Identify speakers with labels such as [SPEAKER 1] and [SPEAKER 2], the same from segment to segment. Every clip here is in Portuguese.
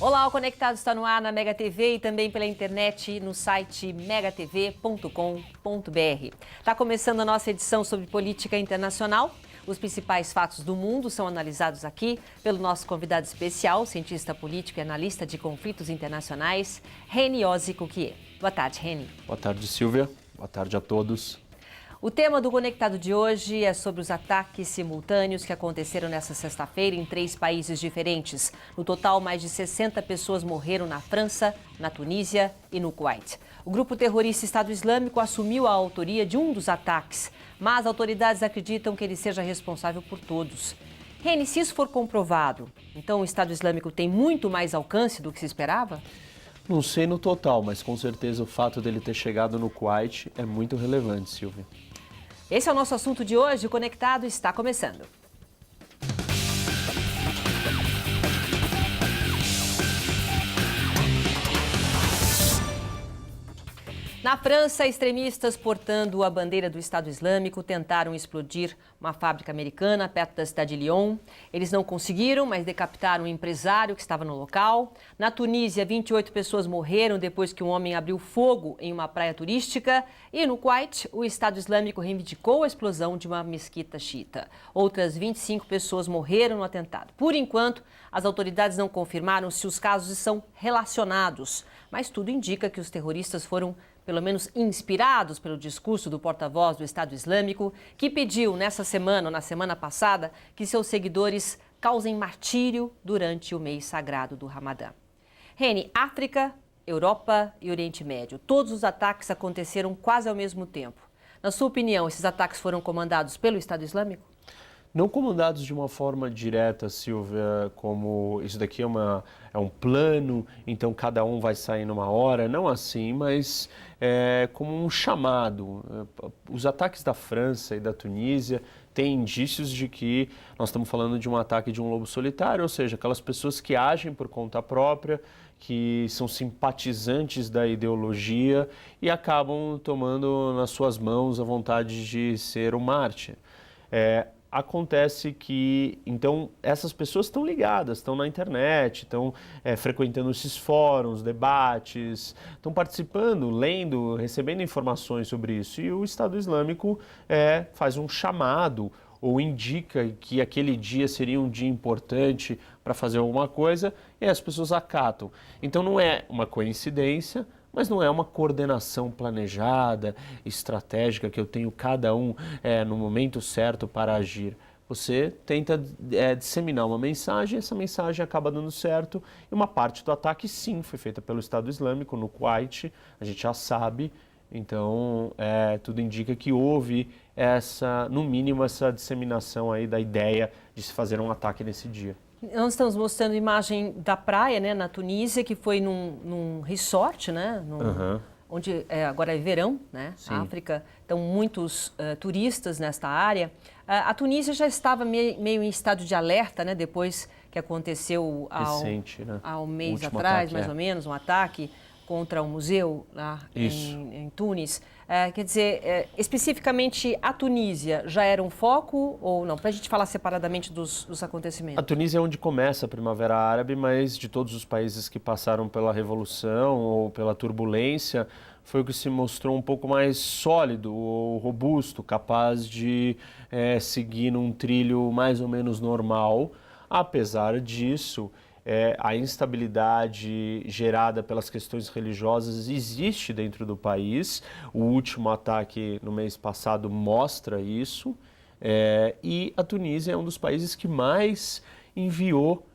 [SPEAKER 1] Olá, o Conectado está no ar na Mega TV e também pela internet no site megatv.com.br. Está começando a nossa edição sobre política internacional. Os principais fatos do mundo são analisados aqui pelo nosso convidado especial, cientista político e analista de conflitos internacionais, Reni Ozzi-Cukier. Boa tarde, Reni.
[SPEAKER 2] Boa tarde, Silvia. Boa tarde a todos.
[SPEAKER 1] O tema do Conectado de hoje é sobre os ataques simultâneos que aconteceram nesta sexta-feira em 3 países diferentes. No total, mais de 60 pessoas morreram na França, na Tunísia e no Kuwait. O grupo terrorista Estado Islâmico assumiu a autoria de um dos ataques, mas autoridades acreditam que ele seja responsável por todos. Reni, se isso for comprovado, então o Estado Islâmico tem muito mais alcance do que se esperava?
[SPEAKER 2] Não sei no total, mas com certeza o fato dele ter chegado no Kuwait é muito relevante, Silvia.
[SPEAKER 1] Esse é o nosso assunto de hoje. O Conectado está começando. Na França, extremistas portando a bandeira do Estado Islâmico tentaram explodir uma fábrica americana perto da cidade de Lyon. Eles não conseguiram, mas decapitaram um empresário que estava no local. Na Tunísia, 28 pessoas morreram depois que um homem abriu fogo em uma praia turística. E no Kuwait, o Estado Islâmico reivindicou a explosão de uma mesquita xiita. Outras 25 pessoas morreram no atentado. Por enquanto, as autoridades não confirmaram se os casos são relacionados, mas tudo indica que os terroristas foram pelo menos inspirados pelo discurso do porta-voz do Estado Islâmico, que pediu nessa semana, ou na semana passada, que seus seguidores causem martírio durante o mês sagrado do Ramadã. Reni, África, Europa e Oriente Médio, todos os ataques aconteceram quase ao mesmo tempo. Na sua opinião, esses ataques foram comandados pelo Estado Islâmico?
[SPEAKER 2] Não comandados de uma forma direta, Silvia, como isso daqui é um plano, então cada um vai sair numa hora, não assim, mas como um chamado. Os ataques da França e da Tunísia têm indícios de que nós estamos falando de um ataque de um lobo solitário, ou seja, aquelas pessoas que agem por conta própria, que são simpatizantes da ideologia e acabam tomando nas suas mãos a vontade de ser um mártir. Acontece que, então, essas pessoas estão ligadas, estão na internet, estão frequentando esses fóruns, debates, estão participando, lendo, recebendo informações sobre isso. E o Estado Islâmico faz um chamado ou indica que aquele dia seria um dia importante para fazer alguma coisa e as pessoas acatam. Então, não é uma coincidência, mas não é uma coordenação planejada, estratégica, que eu tenho cada um no momento certo para agir. Você tenta disseminar uma mensagem, essa mensagem acaba dando certo, e uma parte do ataque, sim, foi feita pelo Estado Islâmico no Kuwait, a gente já sabe, então tudo indica que houve no mínimo, essa disseminação aí da ideia de se fazer um ataque nesse dia.
[SPEAKER 1] Nós estamos mostrando imagem da praia, né, na Tunísia, que foi num resort, né, onde agora é verão, né, África. Então, muitos turistas nesta área. A Tunísia já estava meio em estado de alerta, né, depois que aconteceu há um mês atrás, mais ou menos, um ataque contra o museu lá em Tunis. Quer dizer, especificamente a Tunísia já era um foco ou não? Para a gente falar separadamente dos acontecimentos.
[SPEAKER 2] A Tunísia é onde começa a Primavera Árabe, mas de todos os países que passaram pela Revolução ou pela turbulência, foi o que se mostrou um pouco mais sólido ou robusto, capaz de seguir num trilho mais ou menos normal. Apesar disso, a instabilidade gerada pelas questões religiosas existe dentro do país. O último ataque no mês passado mostra isso. E a Tunísia é um dos países que mais enviou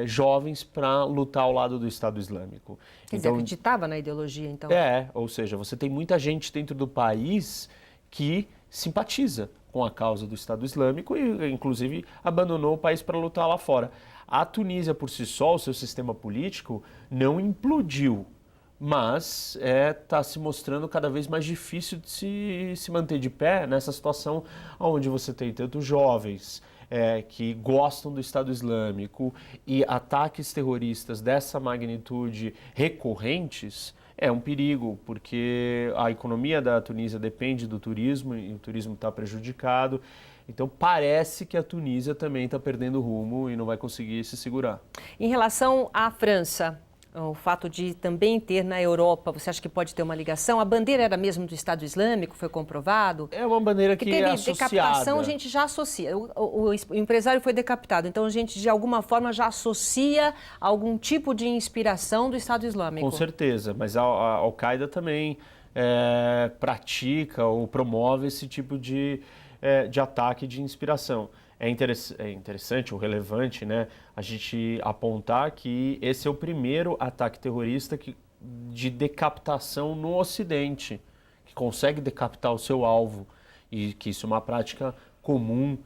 [SPEAKER 2] jovens para lutar ao lado do Estado Islâmico.
[SPEAKER 1] Quer dizer, acreditava na ideologia, então?
[SPEAKER 2] Ou seja, você tem muita gente dentro do país que simpatiza com a causa do Estado Islâmico e, inclusive, abandonou o país para lutar lá fora. A Tunísia, por si só, o seu sistema político, não implodiu, mas está se mostrando cada vez mais difícil de se manter de pé nessa situação onde você tem tantos jovens que gostam do Estado Islâmico e ataques terroristas dessa magnitude recorrentes. É um perigo, porque a economia da Tunísia depende do turismo e o turismo está prejudicado. Então parece que a Tunísia também está perdendo rumo e não vai conseguir se segurar.
[SPEAKER 1] Em relação à França, o fato de também ter na Europa, você acha que pode ter uma ligação? A bandeira era mesmo do Estado Islâmico, foi comprovado?
[SPEAKER 2] É uma bandeira que é associada.
[SPEAKER 1] Decapitação, a gente já associa. O empresário foi decapitado, então a gente de alguma forma já associa algum tipo de inspiração do Estado Islâmico.
[SPEAKER 2] Com certeza, mas a Al-Qaeda também pratica ou promove esse tipo de ataque de inspiração. É interessante ou relevante, né, a gente apontar que esse é o primeiro ataque terrorista de decapitação no Ocidente, que consegue decapitar o seu alvo, e que isso é uma prática comum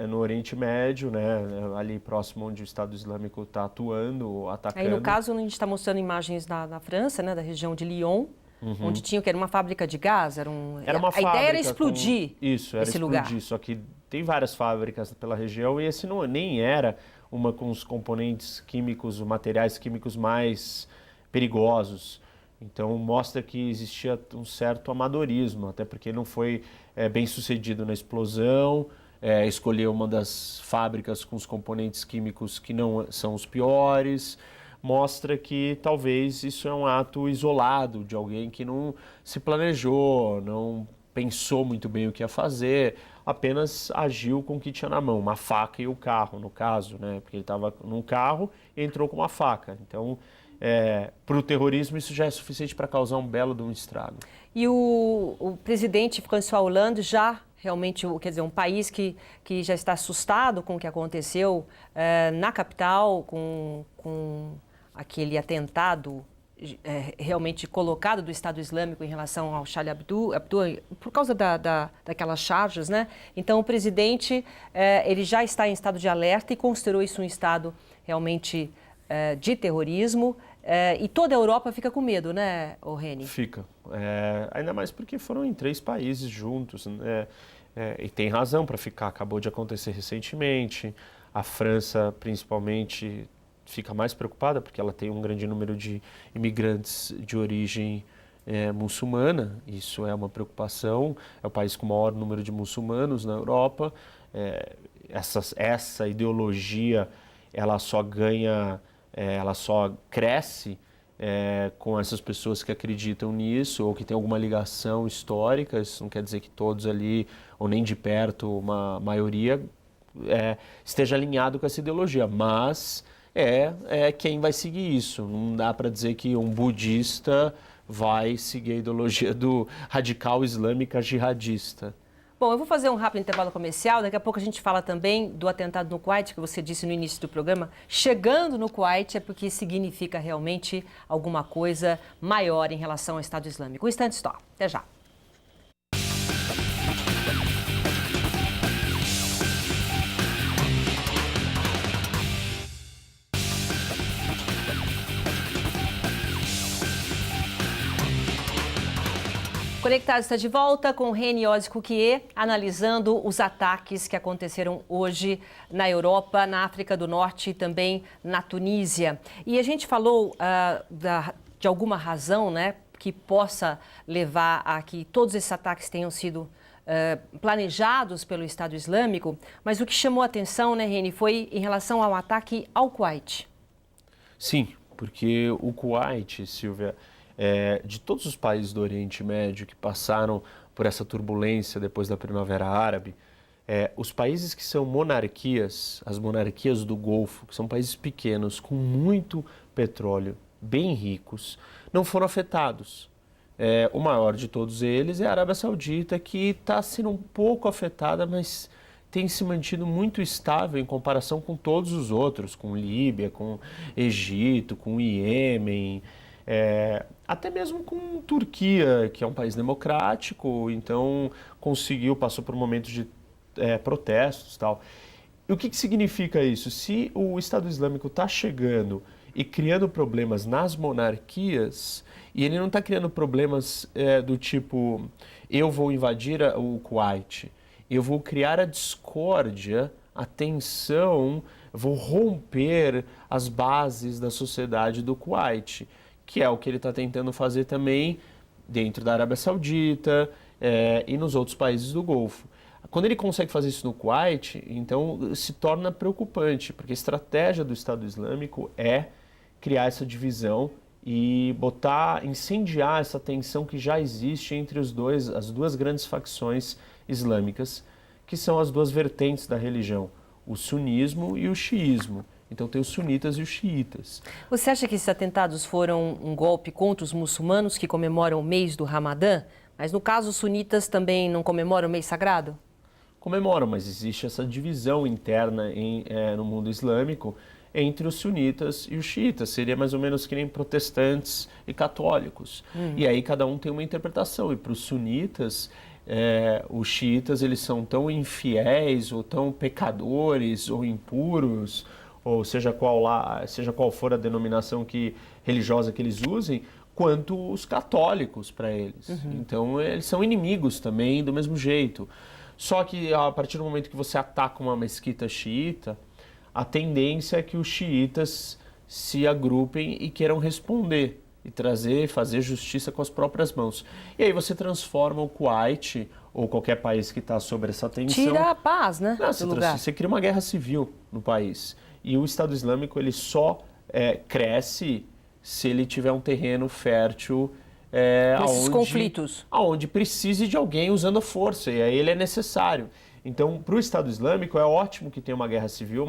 [SPEAKER 2] no Oriente Médio, né, ali próximo onde o Estado Islâmico está atuando, atacando.
[SPEAKER 1] Aí no caso a gente está mostrando imagens da França, né, da região de Lyon, onde tinha que era uma fábrica de gás, era uma
[SPEAKER 2] fábrica,
[SPEAKER 1] ideia era explodir esse lugar.
[SPEAKER 2] Só que tem várias fábricas pela região e esse nem era uma com os componentes químicos, os materiais químicos mais perigosos. Então mostra que existia um certo amadorismo, até porque não foi bem sucedido na explosão, escolheu uma das fábricas com os componentes químicos que não são os piores. Mostra que talvez isso é um ato isolado de alguém que não se planejou, não pensou muito bem o que ia fazer, apenas agiu com o que tinha na mão, uma faca e o carro, no caso, né? Porque ele estava num carro e entrou com uma faca. Então, para o terrorismo, isso já é suficiente para causar um belo de um estrago.
[SPEAKER 1] E o presidente François Hollande já realmente, quer dizer, um país que já está assustado com o que aconteceu na capital, com aquele atentado realmente colocado do Estado Islâmico em relação ao Charlie Hebdo, por causa daquelas charges, né? Então o presidente ele já está em estado de alerta e considerou isso um estado realmente de terrorismo. E toda a Europa fica com medo, né, Reni?
[SPEAKER 2] Fica. Ainda mais porque foram em 3 países juntos, né? E tem razão para ficar. Acabou de acontecer recentemente. A França, principalmente, fica mais preocupada porque ela tem um grande número de imigrantes de origem muçulmana. Isso é uma preocupação. É o país com o maior número de muçulmanos na Europa. Essa ideologia, ela só ganha, ela só cresce com essas pessoas que acreditam nisso ou que têm alguma ligação histórica. Isso não quer dizer que todos ali, ou nem de perto, uma maioria, esteja alinhado com essa ideologia, mas quem vai seguir isso. Não dá para dizer que um budista vai seguir a ideologia do radical islâmica jihadista.
[SPEAKER 1] Bom, eu vou fazer um rápido intervalo comercial. Daqui a pouco a gente fala também do atentado no Kuwait, que você disse no início do programa. Chegando no Kuwait é porque significa realmente alguma coisa maior em relação ao Estado Islâmico. Um instante só. Até já. Conectado está de volta com Reni Oz-Cuquier, analisando os ataques que aconteceram hoje na Europa, na África do Norte e também na Tunísia. E a gente falou de alguma razão, né, que possa levar a que todos esses ataques tenham sido planejados pelo Estado Islâmico, mas o que chamou a atenção, né, Reni, foi em relação ao ataque ao Kuwait.
[SPEAKER 2] Sim, porque o Kuwait, Silvia, de todos os países do Oriente Médio que passaram por essa turbulência depois da Primavera Árabe, os países que são monarquias, as monarquias do Golfo, que são países pequenos, com muito petróleo, bem ricos, não foram afetados. O maior de todos eles é a Arábia Saudita, que está sendo um pouco afetada, mas tem se mantido muito estável em comparação com todos os outros, com Líbia, com Egito, com Iêmen, até mesmo com Turquia, que é um país democrático, então passou por momentos de protestos e tal. E o que significa isso? Se o Estado Islâmico está chegando e criando problemas nas monarquias, e ele não está criando problemas do tipo, eu vou invadir o Kuwait, eu vou criar a discórdia, a tensão, vou romper as bases da sociedade do Kuwait, que é o que ele está tentando fazer também dentro da Arábia Saudita e nos outros países do Golfo. Quando ele consegue fazer isso no Kuwait, então se torna preocupante, porque a estratégia do Estado Islâmico é criar essa divisão e incendiar essa tensão que já existe entre as duas grandes facções islâmicas, que são as duas vertentes da religião, o sunismo e o xiismo. Então tem os sunitas e os xiitas.
[SPEAKER 1] Você acha que esses atentados foram um golpe contra os muçulmanos que comemoram o mês do Ramadã? Mas no caso, os sunitas também não comemoram o mês sagrado?
[SPEAKER 2] Comemoram, mas existe essa divisão interna no mundo islâmico entre os sunitas e os xiitas. Seria mais ou menos que nem protestantes e católicos. E aí cada um tem uma interpretação. E para os sunitas, os xiitas eles são tão infiéis ou tão pecadores ou impuros, ou seja qual for a denominação religiosa que eles usem, quanto os católicos para eles. Então eles são inimigos também do mesmo jeito. Só que a partir do momento que você ataca uma mesquita xiita, a tendência é que os xiitas se agrupem e queiram responder e fazer justiça com as próprias mãos. E aí você transforma o Kuwait, ou qualquer país que está sob essa tensão...
[SPEAKER 1] Tira a paz, né, do lugar.
[SPEAKER 2] Você cria uma guerra civil no país. E o Estado Islâmico ele só cresce se ele tiver um terreno fértil...
[SPEAKER 1] esses conflitos.
[SPEAKER 2] Onde precise de alguém usando a força, e aí ele é necessário. Então, para o Estado Islâmico, é ótimo que tenha uma guerra civil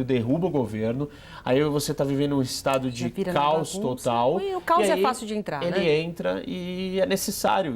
[SPEAKER 2] derruba o governo, aí você está vivendo um estado de caos total.
[SPEAKER 1] E o caos é fácil de entrar, né?
[SPEAKER 2] Ele entra e é necessário.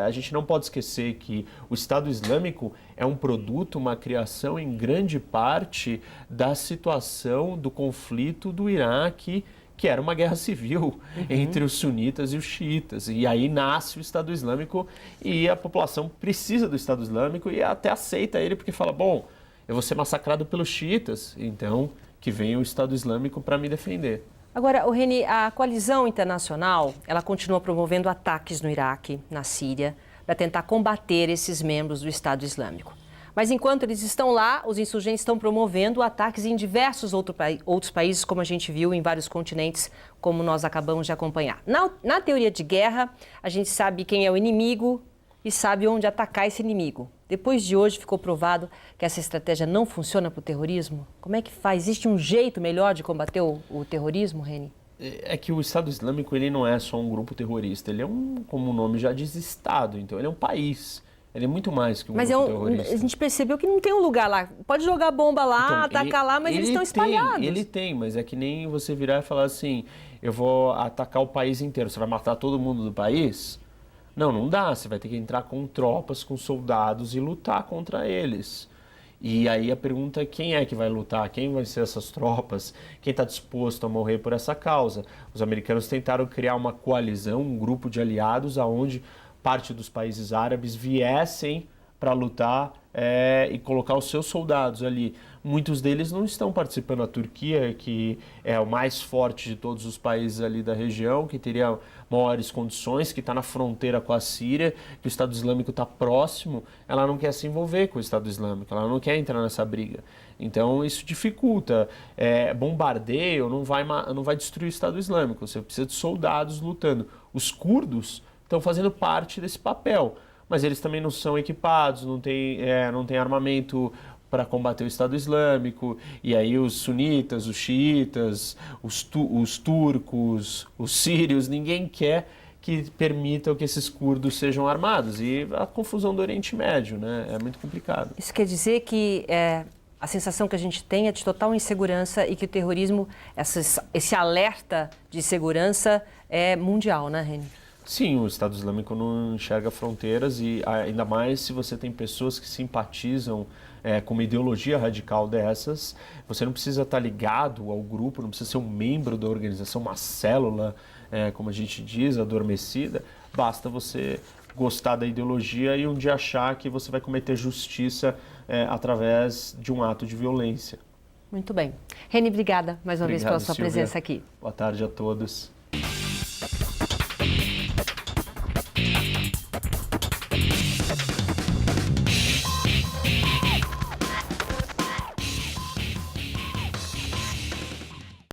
[SPEAKER 2] A gente não pode esquecer que o Estado Islâmico é um produto, uma criação em grande parte da situação do conflito do Iraque, que era uma guerra civil entre os sunitas e os xiitas. E aí nasce o Estado Islâmico e a população precisa do Estado Islâmico e até aceita ele porque fala, bom, eu vou ser massacrado pelos xiitas, então que venha o Estado Islâmico para me defender.
[SPEAKER 1] Agora, Reni, a coalizão internacional, ela continua promovendo ataques no Iraque, na Síria, para tentar combater esses membros do Estado Islâmico. Mas enquanto eles estão lá, os insurgentes estão promovendo ataques em diversos outros países, como a gente viu em vários continentes, como nós acabamos de acompanhar. Na teoria de guerra, a gente sabe quem é o inimigo e sabe onde atacar esse inimigo. Depois de hoje, ficou provado que essa estratégia não funciona para o terrorismo? Como é que faz? Existe um jeito melhor de combater o terrorismo, Reni?
[SPEAKER 2] É que o Estado Islâmico ele não é só um grupo terrorista, ele é como o nome já diz, Estado, então ele é um país. Ele é muito mais que um grupo terrorista.
[SPEAKER 1] A gente percebeu que não tem um lugar lá. Pode jogar bomba lá, então, atacar lá, mas eles estão espalhados.
[SPEAKER 2] Ele tem, mas é que nem você virar e falar assim, eu vou atacar o país inteiro, você vai matar todo mundo do país? Não, não dá. Você vai ter que entrar com tropas, com soldados e lutar contra eles. E aí a pergunta é quem é que vai lutar, quem vai ser essas tropas, quem está disposto a morrer por essa causa. Os americanos tentaram criar uma coalizão, um grupo de aliados, aonde parte dos países árabes viessem para lutar e colocar os seus soldados ali. Muitos deles não estão participando. A Turquia, que é o mais forte de todos os países ali da região, que teria maiores condições, que está na fronteira com a Síria, que o Estado Islâmico está próximo, ela não quer se envolver com o Estado Islâmico, ela não quer entrar nessa briga. Então isso dificulta. Bombardeio não vai destruir o Estado Islâmico, você precisa de soldados lutando. Os curdos estão fazendo parte desse papel, mas eles também não são equipados, não tem armamento para combater o Estado Islâmico, e aí os sunitas, os xiitas, os turcos, os sírios, ninguém quer que permitam que esses curdos sejam armados, e a confusão do Oriente Médio, né? É muito complicado.
[SPEAKER 1] Isso quer dizer que a sensação que a gente tem é de total insegurança e que o terrorismo, esse alerta de segurança é mundial, né, Reni?
[SPEAKER 2] Sim, o Estado Islâmico não enxerga fronteiras e ainda mais se você tem pessoas que simpatizam com uma ideologia radical dessas, você não precisa estar ligado ao grupo, não precisa ser um membro da organização, uma célula, como a gente diz, adormecida, basta você gostar da ideologia e um dia achar que você vai cometer justiça através de um ato de violência.
[SPEAKER 1] Muito bem. Reni, obrigada mais uma vez pela sua
[SPEAKER 2] Silvia.
[SPEAKER 1] presença aqui.
[SPEAKER 2] Boa tarde a todos.